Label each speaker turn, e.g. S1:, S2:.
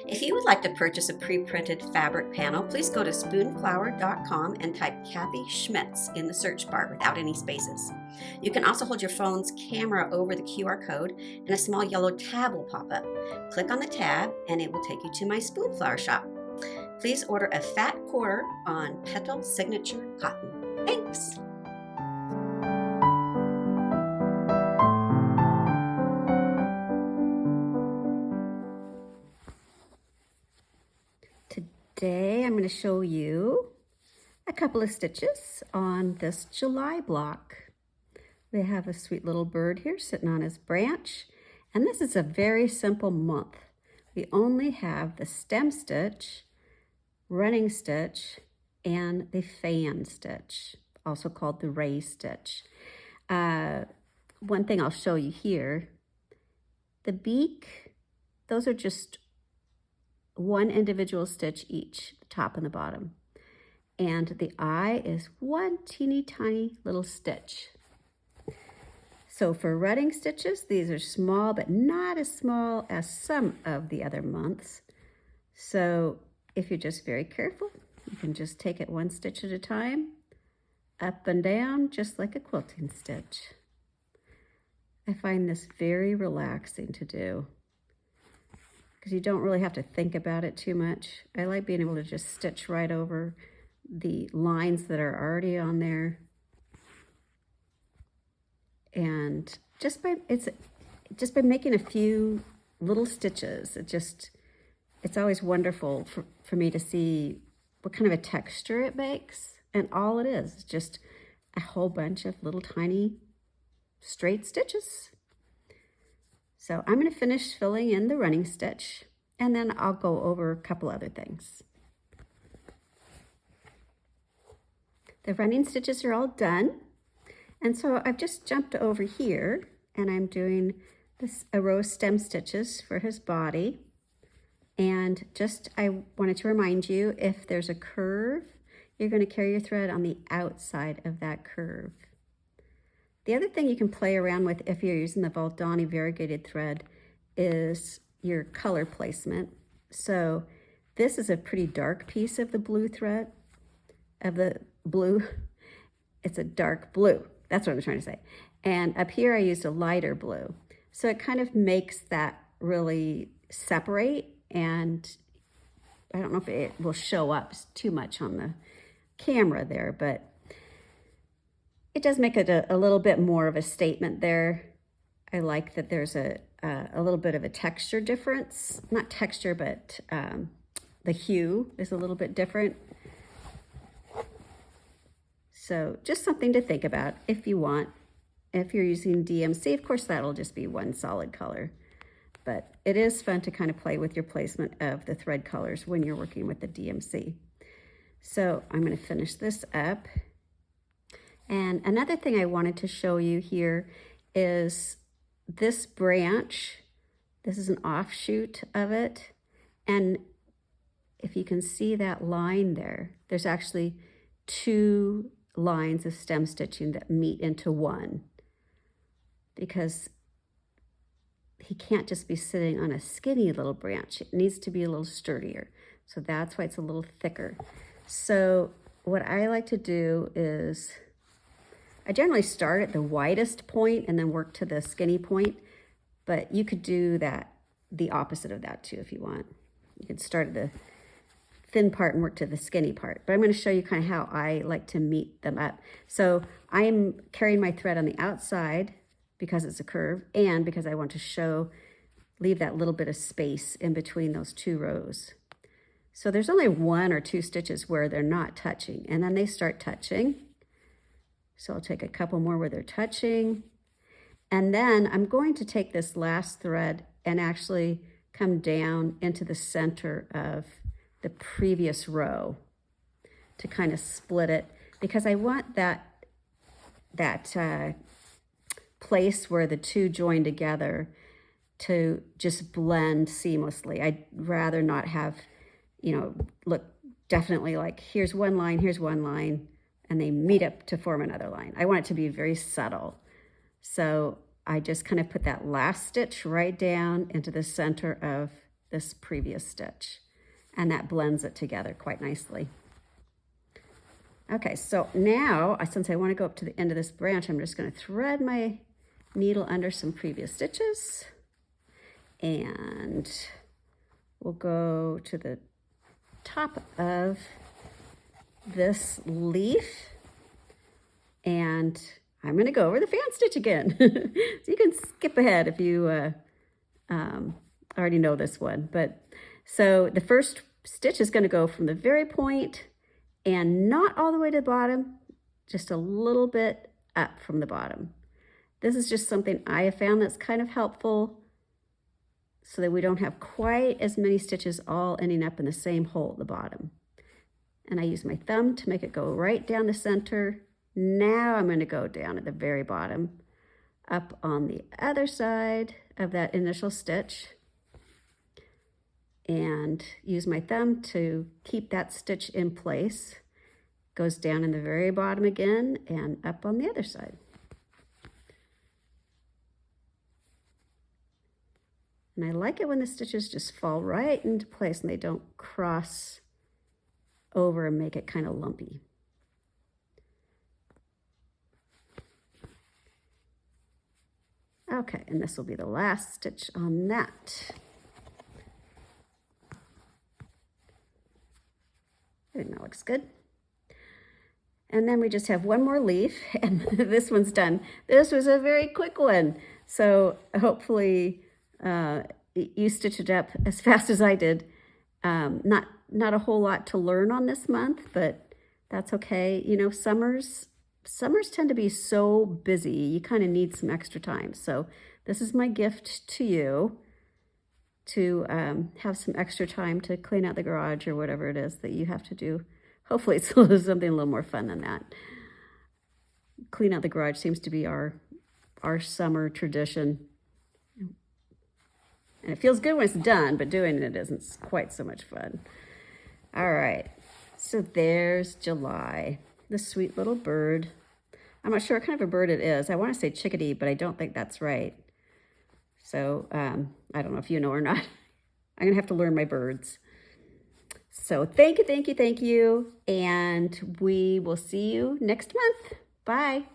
S1: If you would like to purchase a pre-printed fabric panel, please go to spoonflower.com and type Kathy Schmitz in the search bar without any spaces. You can also hold your phone's camera over the QR code and a small yellow tab will pop up. Click on the tab and it will take you to my Spoonflower shop. Please order a fat quarter on Petal Signature Cotton. Thanks! Today I'm going to show you a couple of stitches on this July block. We have a sweet little bird here sitting on his branch, and this is a very simple month. We only have the stem stitch, running stitch, and the fan stitch, also called the ray stitch. One thing I'll show you here, the beak, those are just one individual stitch each, the top and the bottom. And the eye is one teeny tiny little stitch. So for running stitches, these are small, but not as small as some of the other months. So if you're just very careful, you can just take it one stitch at a time, up and down, just like a quilting stitch. I find this very relaxing to do, because you don't really have to think about it too much. I like being able to just stitch right over the lines that are already on there. And just by making a few little stitches, it's always wonderful for me to see what kind of a texture it makes. And all it is just a whole bunch of little tiny straight stitches. So I'm going to finish filling in the running stitch, and then I'll go over a couple other things. The running stitches are all done, and so I've just jumped over here, and I'm doing a row of stem stitches for his body. And I wanted to remind you, if there's a curve, you're going to carry your thread on the outside of that curve. The other thing you can play around with if you're using the Valdani variegated thread is your color placement. So this is a pretty dark piece of the blue thread, It's a dark blue. That's what I'm trying to say. And up here I used a lighter blue. So it kind of makes that really separate, and I don't know if it will show up too much on the camera there, but it does make it a little bit more of a statement there. I like that there's a little bit of a texture difference. Not texture, but the hue is a little bit different. So just something to think about if you want. If you're using DMC, of course, that'll just be one solid color. But it is fun to kind of play with your placement of the thread colors when you're working with the DMC. So I'm going to finish this up. And another thing I wanted to show you here is this branch. This is an offshoot of it. And if you can see that line there, there's actually two lines of stem stitching that meet into one, because he can't just be sitting on a skinny little branch. It needs to be a little sturdier. So that's why it's a little thicker. So what I like to do is I generally start at the widest point and then work to the skinny point, but you could do the opposite of that too if you want. You could start at the thin part and work to the skinny part, but I'm going to show you kind of how I like to meet them up. So I'm carrying my thread on the outside because it's a curve, and because I want to leave that little bit of space in between those two rows. So there's only one or two stitches where they're not touching, and then they start touching. So I'll take a couple more where they're touching. And then I'm going to take this last thread and actually come down into the center of the previous row to kind of split it, because I want that place where the two join together to just blend seamlessly. I'd rather not have, look definitely like here's one line, and they meet up to form another line. I want it to be very subtle. So I just kind of put that last stitch right down into the center of this previous stitch, and that blends it together quite nicely. Okay, so now, since I want to go up to the end of this branch, I'm just going to thread my needle under some previous stitches, and we'll go to the top of this leaf, and I'm going to go over the fan stitch again. So you can skip ahead if you already know this one. But so the first stitch is going to go from the very point and not all the way to the bottom, just a little bit up from the bottom. This is just something I have found that's kind of helpful so that we don't have quite as many stitches all ending up in the same hole at the bottom. And I use my thumb to make it go right down the center. Now I'm going to go down at the very bottom, up on the other side of that initial stitch, and use my thumb to keep that stitch in place. Goes down in the very bottom again and up on the other side. And I like it when the stitches just fall right into place and they don't cross over and make it kind of lumpy. Okay, and this will be the last stitch on that. I think that looks good. And then we just have one more leaf, and this one's done. This was a very quick one, so hopefully you stitched it up as fast as I did. Not a whole lot to learn on this month, but that's okay. You know, summers tend to be so busy, you kind of need some extra time. So this is my gift to you, to have some extra time to clean out the garage or whatever it is that you have to do. Hopefully it's something a little more fun than that. Clean out the garage seems to be our summer tradition. And it feels good when it's done, but doing it isn't quite so much fun. All right, so there's July, the sweet little bird. I'm not sure what kind of a bird it is. I want to say chickadee, but I don't think that's right. So I don't know if you know or not. I'm gonna have to learn my birds. So thank you, and we will see you next month. Bye.